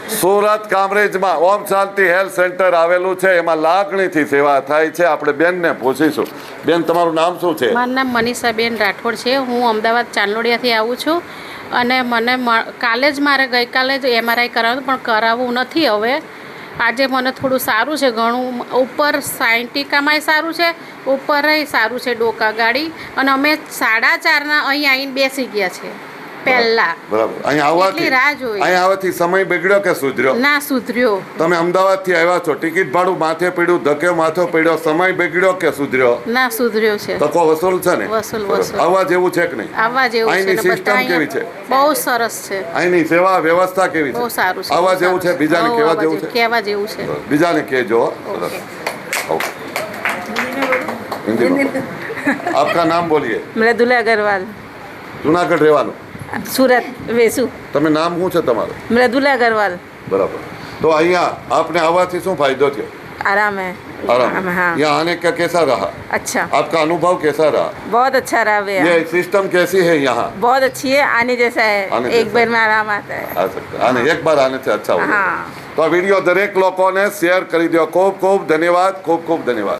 સુરત કામરેજમાં ઓમ શાંતિ health centre આવેલું છે, એમાં લાગણીથી સેવા થાય છે. આપણે બેનને પૂછીશું. બેન, તમારું નામ શું છે? મારું નામ મનીષાબેન રાઠોડ છે. હું અમદાવાદ ચાંદલોડિયાથી આવું છું અને મને કાલે જ મારે ગઈકાલે જ MRI કરાવ્યું પણ કરાવવું નથી. હવે આજે મને થોડું સારું છે, ઘણું ઉપર 60% સારું છે, ઉપરય સારું છે ડોકા ગાડી. અને અમે 4:30 અહીં આવીને બેસી ગયા છે પહેલા. બરાબર. અહીંયા આવવાથી સમય બગડ્યો કે સુધર્યો? ના, સુધર્યો. તમે અમદાવાદથી આવ્યા છો, ટિકિટ ભાડું માથે પડ્યું, ધક્કે માથો પડ્યો, સમય બગડ્યો કે સુધર્યો? ના, સુધર્યો છે. તકો વસૂલ છે ને? વસૂલ. આવવા જેવું છે કે નહીં? આવવા જેવું છે. અહીંની સિસ્ટમ કેવી છે? બહુ સરસ છે. અહીંની સેવા વ્યવસ્થા કેવી છે? બહુ સારું છે. આવવા જેવું છે? બીજાને કહેવા જેવું છે? કહેવા જેવું છે. બીજાને કહેજો. हिंदी में आपका नाम बोलिए. मृदुला अग्रवाल, जूनागढ़ રહેવાનું, सूरत वेसु. તમે નામ શું છે તમારું? मृदुला अग्रवाल. बराबर. तो અહીંયા आपने આવવાથી શું ફાયદો થયો? आराम है. आराम. हाँ. यहाँ आने का कैसा रहा? अच्छा. आपका अनुभव कैसा रहा? बहुत अच्छा रहा भैया. ये सिस्टम कैसी है यहाँ? बहुत अच्छी है, आने जैसा है. आने एक जैसा बार में आराम आता है. आ सकता है. आने एक बार आने से अच्छा होगा. हाँ. तो આ વિડીયો દરેક લોકોને શેર કરી દો. ખૂબ ખૂબ ધન્યવાદ. ખૂબ ખૂબ ધન્યવાદ.